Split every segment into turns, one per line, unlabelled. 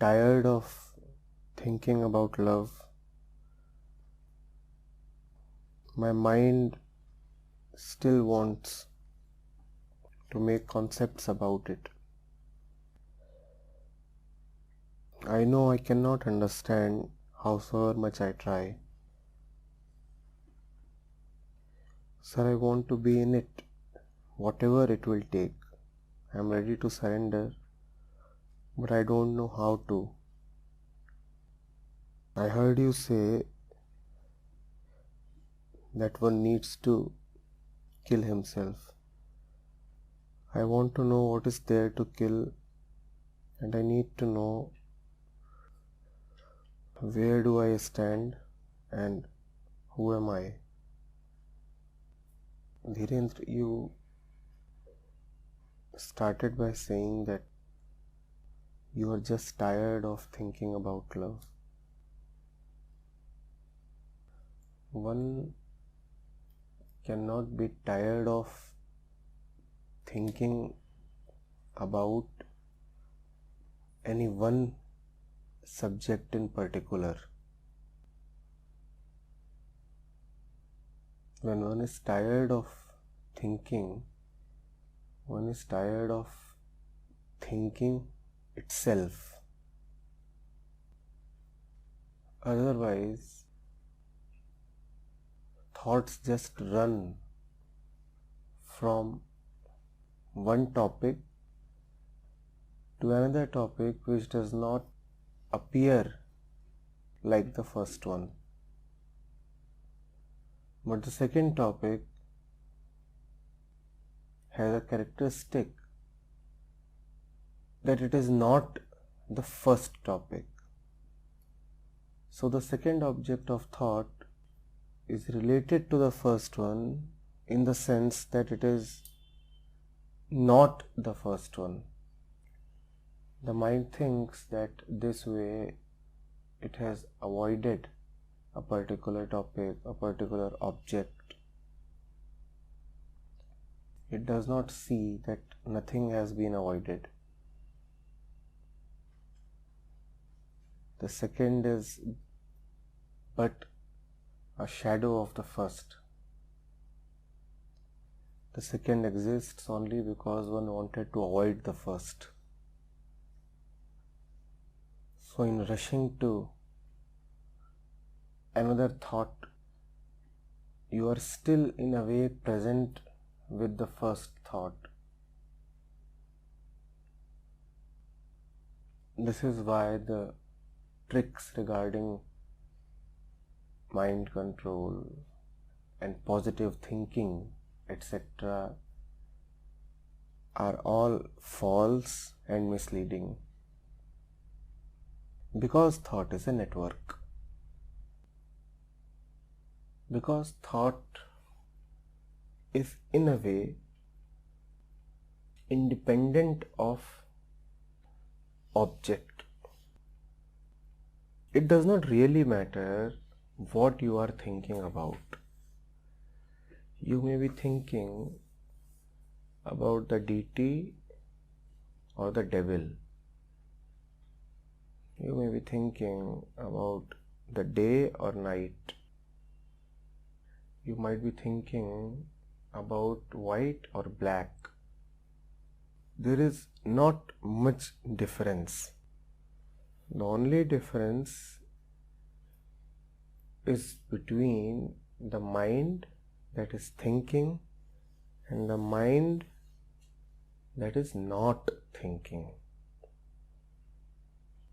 tired of thinking about love. My mind still wants to make concepts about it. I know I cannot understand however much I try. Sir, I want to be in it, whatever it will take. I am ready to surrender, but I don't know how to. I heard you say that one needs to kill himself. I want to know what is there to kill, and I need to know where do I stand and who am I. Dhirendra, you started by saying that you are just tired of thinking about love. One cannot be tired of thinking about any one subject in particular. When one is tired of thinking, one is tired of thinking itself. Otherwise, thoughts just run from one topic to another topic which does not appear like the first one. But the second topic has a characteristic that it is not the first topic. So the second object of thought is related to the first one in the sense that it is not the first one. The mind thinks that this way it has avoided a particular topic, a particular object. It does not see that nothing has been avoided. The second is but a shadow of the first. The second exists only because one wanted to avoid the first. So in rushing to another thought, you are still in a way present with the first thought. This is why the tricks regarding mind control and positive thinking, etc., are all false and misleading. Because thought is a network. Because thought is in a way independent of object. It does not really matter what you are thinking about. You may be thinking about the deity or the devil. You may be thinking about the day or night. You might be thinking about white or black. There is not much difference. The only difference is between the mind that is thinking and the mind that is not thinking.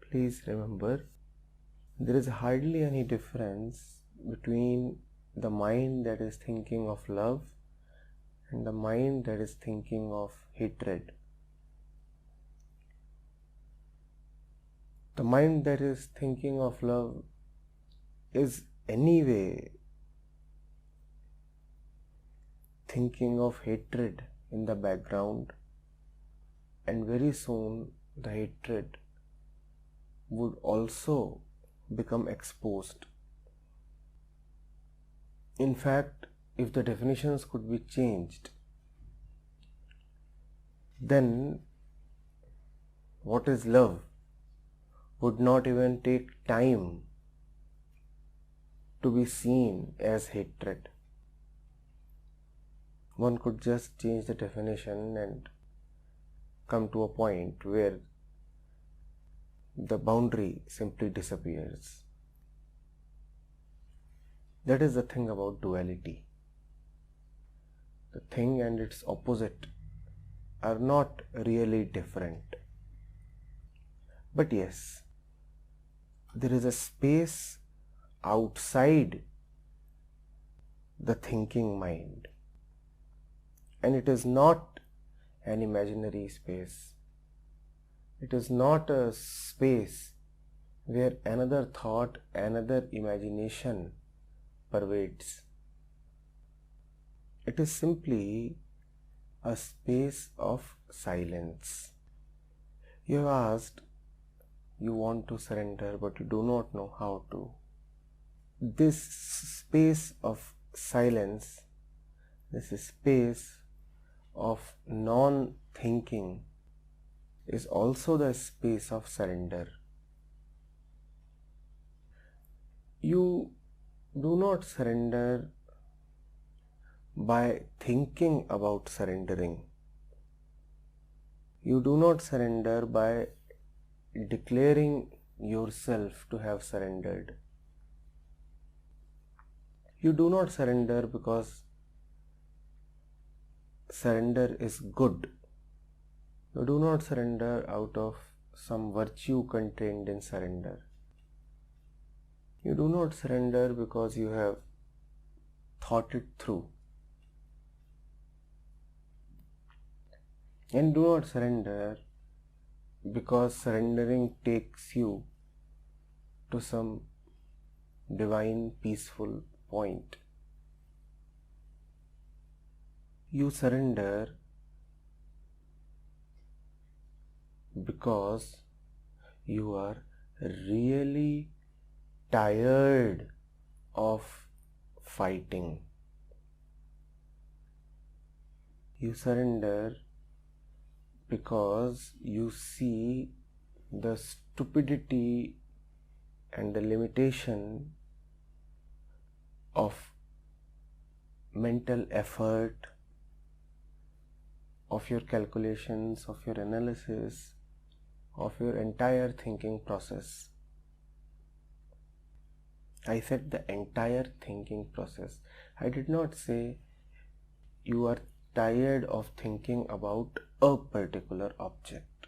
Please remember, there is hardly any difference between the mind that is thinking of love and the mind that is thinking of hatred. The mind that is thinking of love is anyway thinking of hatred in the background, and very soon the hatred would also become exposed. In fact, if the definitions could be changed, then what is love would not even take time to be seen as hatred. One could just change the definition and come to a point where the boundary simply disappears. That is the thing about duality. The thing and its opposite are not really different. But yes, there is a space outside the thinking mind, and it is not an imaginary space. It is not a space where another thought, another imagination pervades. It is simply a space of silence. You have asked, you want to surrender, but you do not know how to. This space of silence, this space of non-thinking, is also the space of surrender. You do not surrender by thinking about surrendering. You do not surrender by declaring yourself to have surrendered. You do not surrender because surrender is good. You do not surrender out of some virtue contained in surrender. You do not surrender because you have thought it through. And do not surrender because surrendering takes you to some divine peaceful point. You surrender because you are really tired of fighting. You surrender because you see the stupidity and the limitation of mental effort, of your calculations, of your analysis, of your entire thinking process. I said the entire thinking process. I did not say you are tired of thinking about a particular object.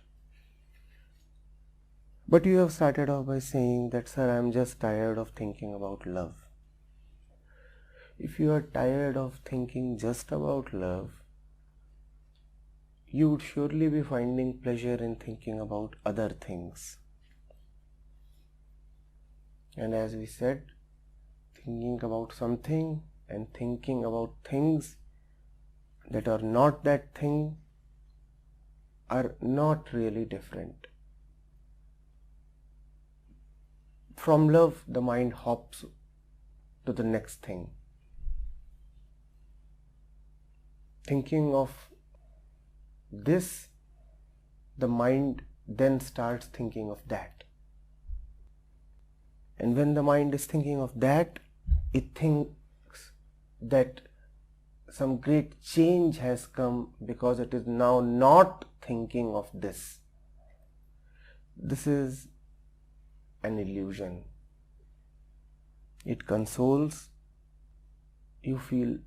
But you have started off by saying that, sir, I am just tired of thinking about love. If you are tired of thinking just about love, you would surely be finding pleasure in thinking about other things. And as we said, thinking about something and thinking about things that are not that thing are not really different. From love, the mind hops to the next thing. Thinking of this, the mind then starts thinking of that. And when the mind is thinking of that, it thinks that some great change has come because it is now not thinking of this. This is an illusion. It consoles. You feel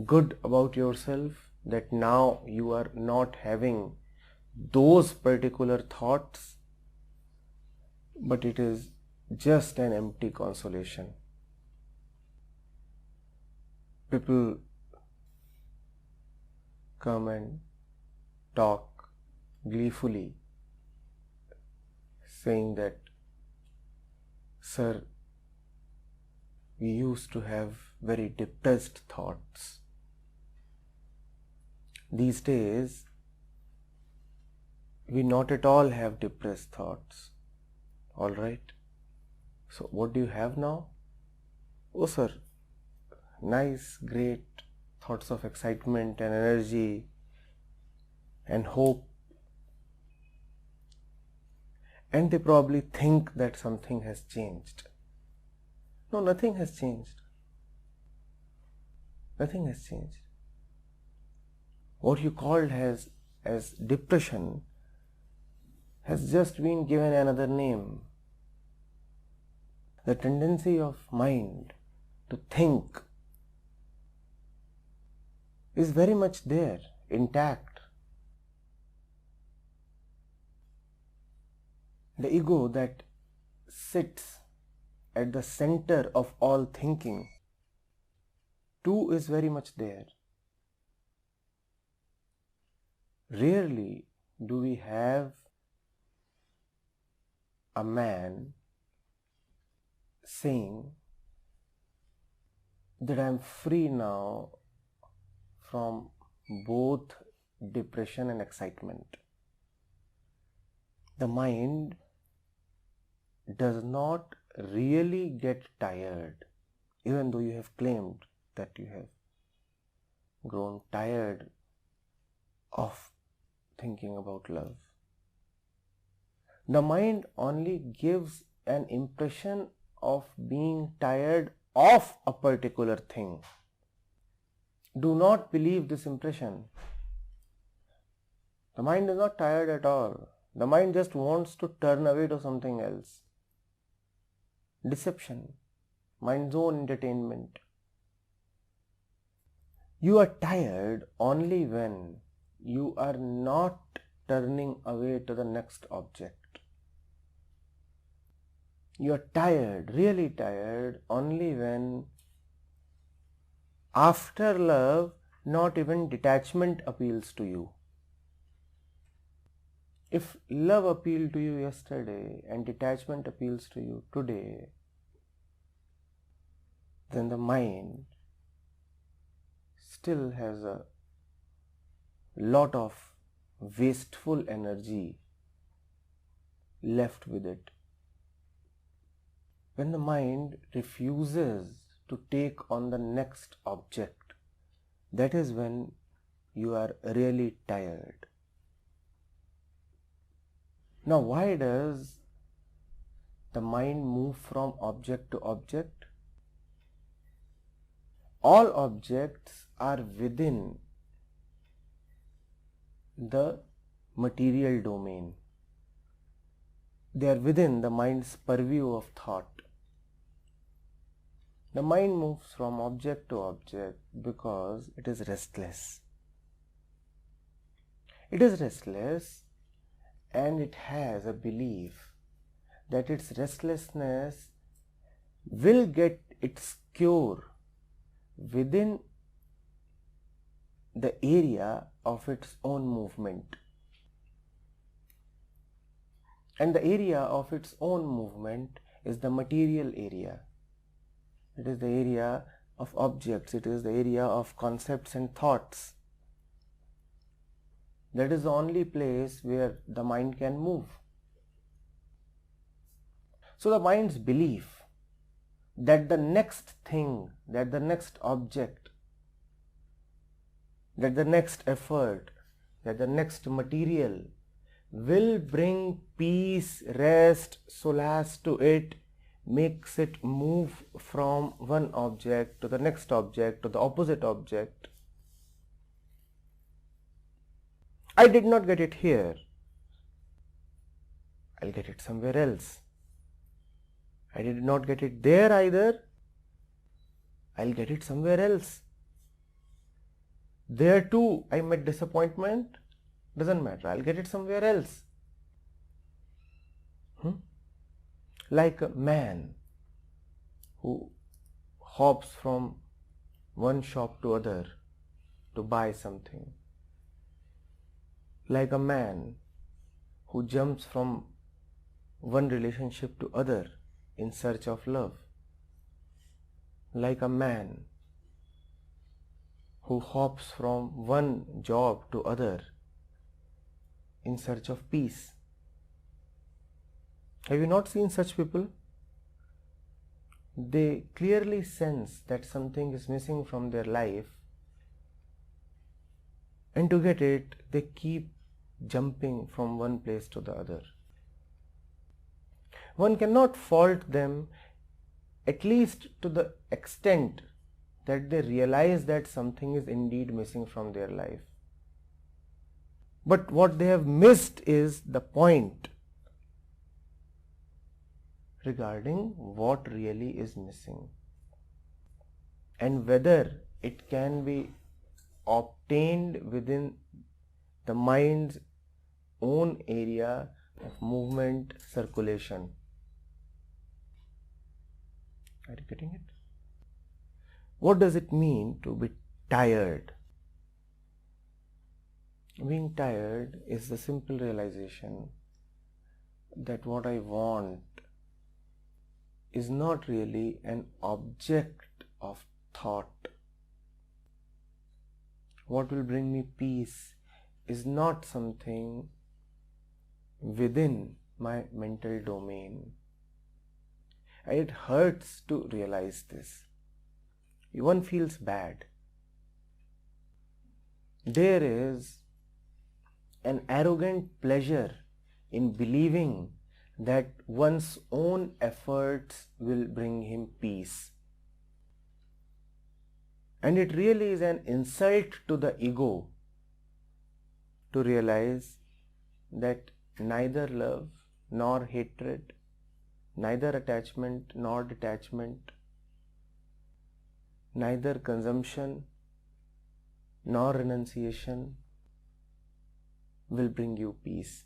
good about yourself that now you are not having those particular thoughts, but it is just an empty consolation. People come and talk gleefully, saying that, sir, we used to have very depressed thoughts. These days, we not at all have depressed thoughts. All right. So what do you have now? Oh, sir, nice, great thoughts of excitement and energy and hope. and they probably think that something has changed. No, nothing has changed. Nothing has changed. What you called as depression has just been given another name. The tendency of mind to think is very much there, intact. The ego that sits at the center of all thinking too is very much there. Rarely do we have a man saying that I am free now from both depression and excitement. The mind does not really get tired, even though you have claimed that you have grown tired of thinking about love. The mind only gives an impression of being tired of a particular thing. Do not believe this impression. The mind is not tired at all. The mind just wants to turn away to something else. Deception, mind's own entertainment. You are tired only when you are not turning away to the next object. You are tired, really tired, only when after love, not even detachment appeals to you. If love appealed to you yesterday and detachment appeals to you today, then the mind still has a lot of wasteful energy left with it. When the mind refuses to take on the next object, that is when you are really tired. Now, why does the mind move from object to object? All objects are within the material domain. They are within the mind's purview of thought. The mind moves from object to object because it is restless. It is restless and it has a belief that its restlessness will get its cure within the area of its own movement. And the area of its own movement is the material area. It is the area of objects. It is the area of concepts and thoughts. That is the only place where the mind can move. So the mind's belief that the next thing, that the next object, that the next effort, that the next material will bring peace, rest, solace to it, makes it move from one object to the next object to the opposite object. I did not get it here. I'll get it somewhere else. I did not get it there either. I'll get it somewhere else. There too I met disappointment. Doesn't matter. I'll get it somewhere else. Like a man who hops from one shop to other to buy something. Like a man who jumps from one relationship to other in search of love. Like a man who hops from one job to other in search of peace. Have you not seen such people? They clearly sense that something is missing from their life, and to get it, they keep jumping from one place to the other. one cannot fault them, at least to the extent that they realize that something is indeed missing from their life. But what they have missed is the point regarding what really is missing and whether it can be obtained within the mind's own area of movement, circulation. Are you getting it? What does it mean to be tired? Being tired is the simple realization that what I want is not really an object of thought. What will bring me peace is not something within my mental domain. And it hurts to realize this. One feels bad. There is an arrogant pleasure in believing that one's own efforts will bring him peace. And it really is an insult to the ego to realize that neither love nor hatred, neither attachment nor detachment, neither consumption nor renunciation will bring you peace.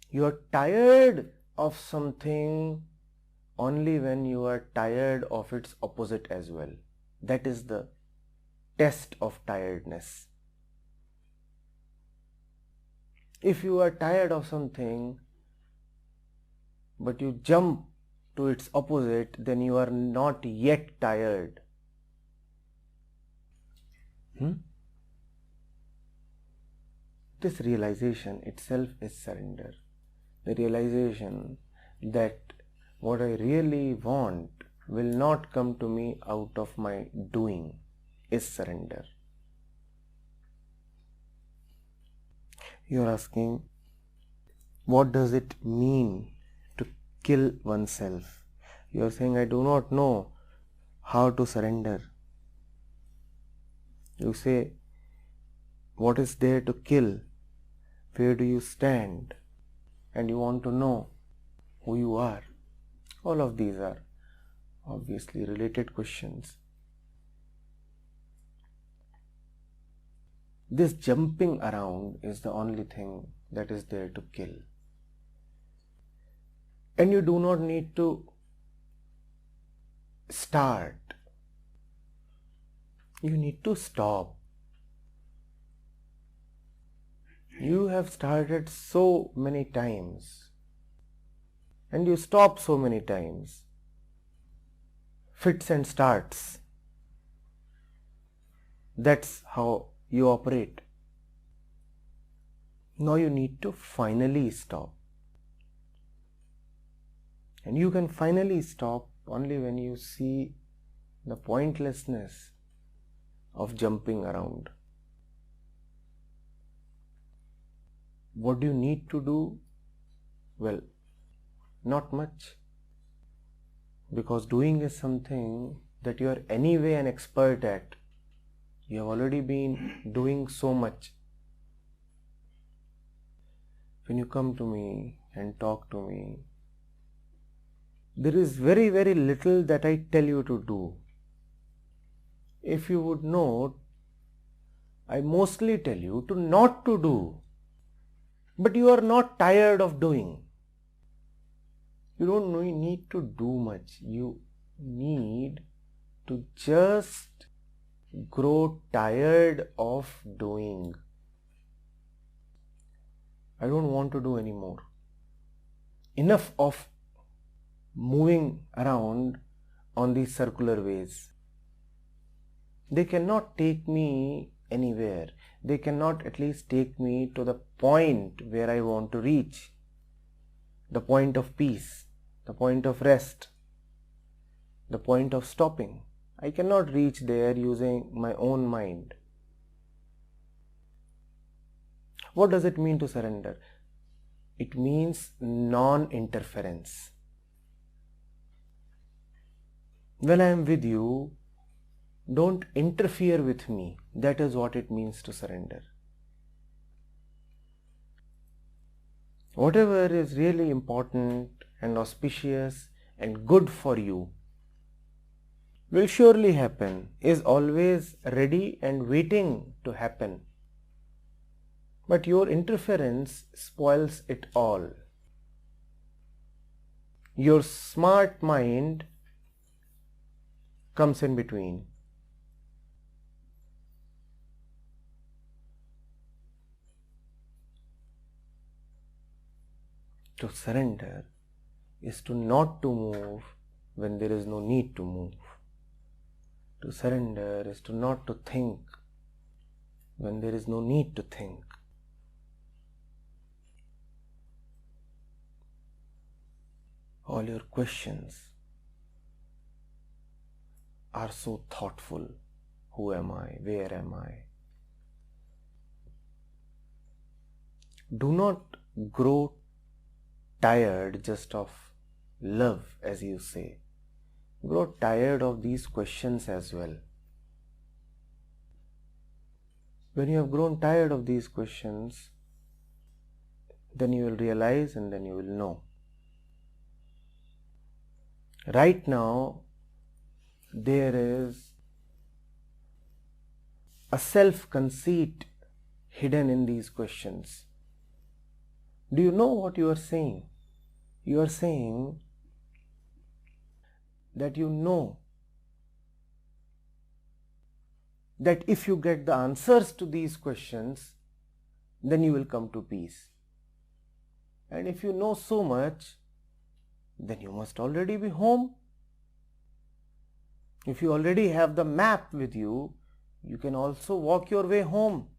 You are tired of something only when you are tired of its opposite as well. That is the test of tiredness. If you are tired of something but you jump to its opposite, then you are not yet tired. This realization itself is surrender. The realization that what I really want will not come to me out of my doing is surrender. You are asking, what does it mean to kill oneself? You are saying, I do not know how to surrender. You say, what is there to kill? Where do you stand? And you want to know who you are. All of these are obviously related questions. This jumping around is the only thing that is there to kill. And you do not need to start. You need to stop. You have started so many times and you stop so many times. Fits and starts. That's how you operate. Now you need to finally stop. And you can finally stop only when you see the pointlessness of jumping around. What do you need to do? Well, not much. Because doing is something that you are anyway an expert at. You have already been doing so much. When you come to me and talk to me, there is very, very little that I tell you to do. If you would note, I mostly tell you to not to do. But you are not tired of doing. You don't need to do much. You need to just grow tired of doing. I don't want to do anymore. Enough of moving around on these circular ways. They cannot take me anywhere. They cannot at least take me to the point where I want to reach. The point of peace, the point of rest, the point of stopping. I cannot reach there using my own mind. What does it mean to surrender? It means non-interference. When I am with you, don't interfere with me. That is what it means to surrender. Whatever is really important and auspicious and good for you will surely happen, is always ready and waiting to happen. But your interference spoils it all. Your smart mind comes in between. To surrender is to not to move when there is no need to move. To surrender is to not to think when there is no need to think. All your questions are so thoughtful. Who am I? Where am I? Do not grow tired just of love, as you say. Grow tired of these questions as well. When you have grown tired of these questions, then you will realize and then you will know. Right now, there is a self-conceit hidden in these questions. Do you know what you are saying? You are saying that you know that if you get the answers to these questions, then you will come to peace. And if you know so much, then you must already be home. If you already have the map with you, you can also walk your way home.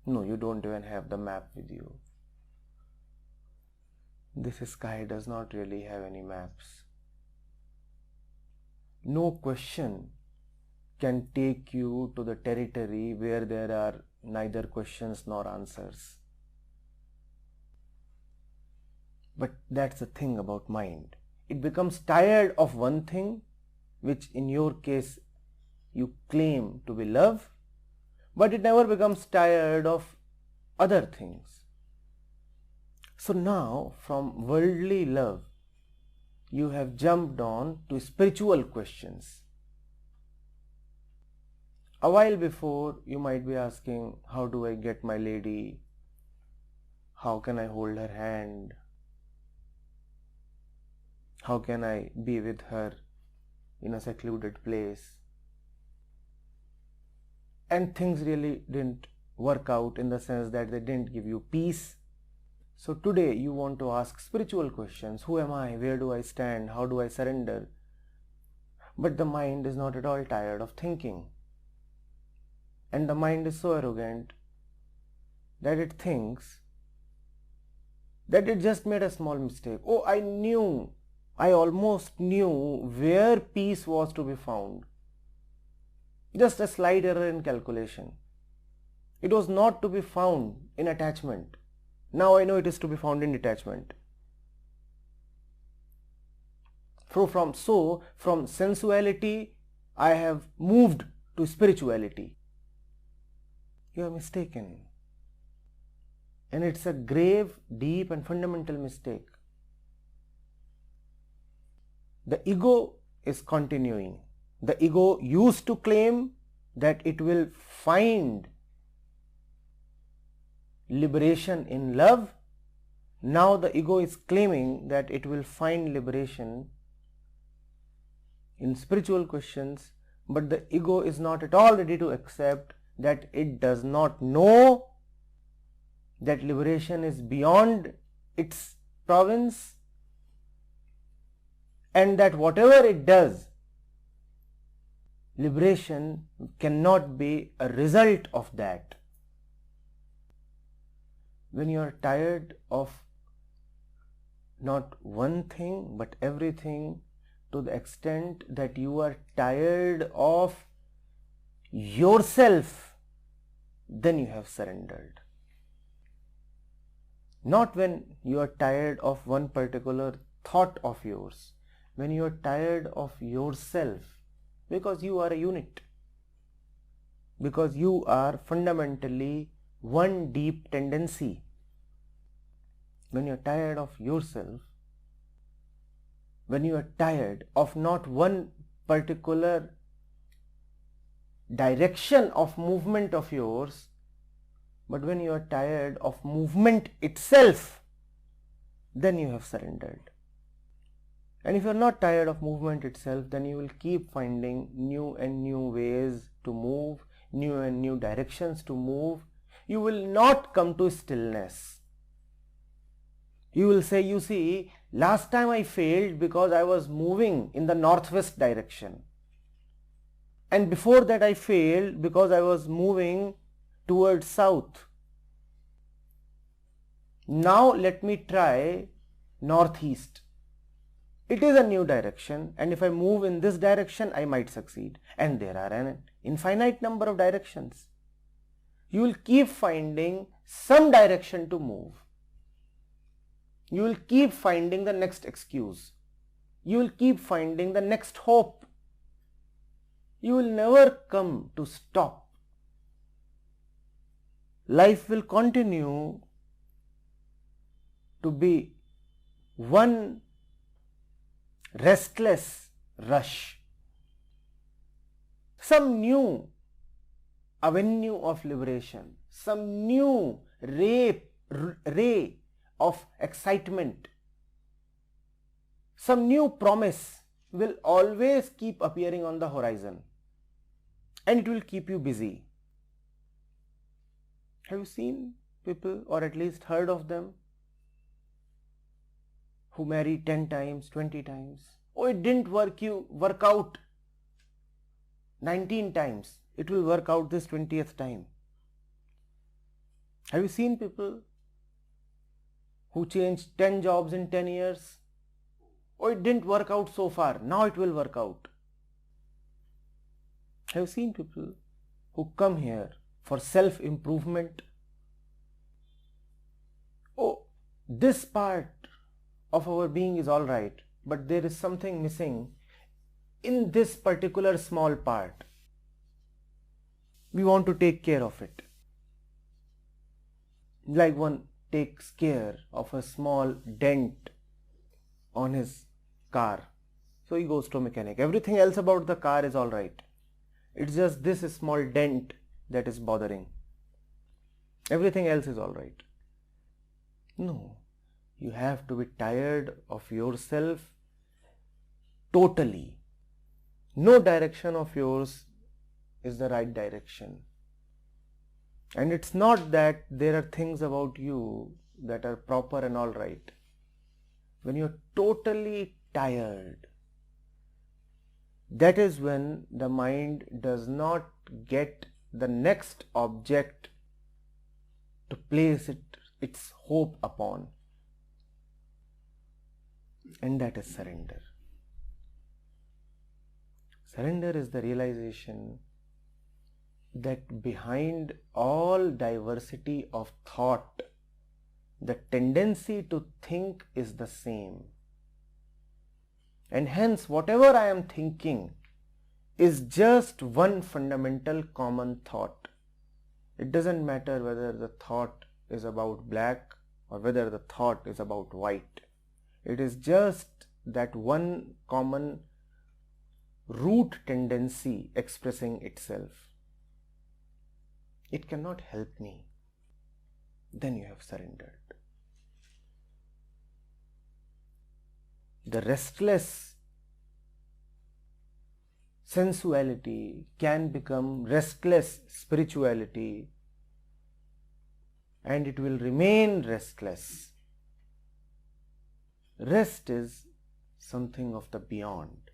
No, you don't even have the map with you. This sky does not really have any maps. No question can take you to the territory where there are neither questions nor answers. But that's the thing about mind. It becomes tired of one thing, which in your case you claim to be love, but it never becomes tired of other things. So now from worldly love, you have jumped on to spiritual questions. A while before, you might be asking, how do I get my lady? How can I hold her hand? How can I be with her in a secluded place? And things really didn't work out in the sense that they didn't give you peace. So today you want to ask spiritual questions. Who am I? Where do I stand? How do I surrender? But the mind is not at all tired of thinking. And the mind is so arrogant that it thinks that it just made a small mistake. Oh, I almost knew where peace was to be found. Just a slight error in calculation. It was not to be found in attachment. Now I know it is to be found in detachment. So from sensuality, I have moved to spirituality. You are mistaken. And it's a grave, deep and fundamental mistake. The ego is continuing. The ego used to claim that it will find liberation in love. Now the ego is claiming that it will find liberation in spiritual questions, but the ego is not at all ready to accept that it does not know that liberation is beyond its province, and that whatever it does, liberation cannot be a result of that. When you are tired of not one thing but everything, to the extent that you are tired of yourself, then you have surrendered. Not when you are tired of one particular thought of yours, when you are tired of yourself, because you are a unit, because you are fundamentally one deep tendency. When you are tired of yourself, when you are tired of not one particular direction of movement of yours, but when you are tired of movement itself, then you have surrendered. And if you are not tired of movement itself, then you will keep finding new and new ways to move, new and new directions to move. You will not come to stillness. You will say, you see, last time I failed because I was moving in the northwest direction. And before that I failed because I was moving towards south. Now let me try northeast. It is a new direction, and if I move in this direction, I might succeed. And there are an infinite number of directions. You will keep finding some direction to move. You will keep finding the next excuse. You will keep finding the next hope. You will never come to stop. Life will continue to be one restless rush. Some new avenue of liberation, some new ray of excitement, some new promise will always keep appearing on the horizon, and it will keep you busy. Have you seen people, or at least heard of them, who marry 10 times, 20 times? Oh, it didn't work out 19 times. It will work out this 20th time. Have you seen people who changed 10 jobs in 10 years? Oh, it didn't work out so far. Now it will work out. Have you seen people who come here for self-improvement? Oh, this part of our being is all right, but there is something missing in this particular small part. We want to take care of it. Like one takes care of a small dent on his car. So he goes to a mechanic. Everything else about the car is all right. It's just this small dent that is bothering. Everything else is all right. No. You have to be tired of yourself totally. No direction of yours is the right direction. And it's not that there are things about you that are proper and all right. When you're totally tired, that is when the mind does not get the next object to place its hope upon. And that is surrender. Surrender is the realization that behind all diversity of thought, the tendency to think is the same. And hence, whatever I am thinking is just one fundamental common thought. It doesn't matter whether the thought is about black or whether the thought is about white. It is just that one common root tendency expressing itself. It cannot help me. Then you have surrendered. The restless sensuality can become restless spirituality, and it will remain restless. Rest is something of the beyond.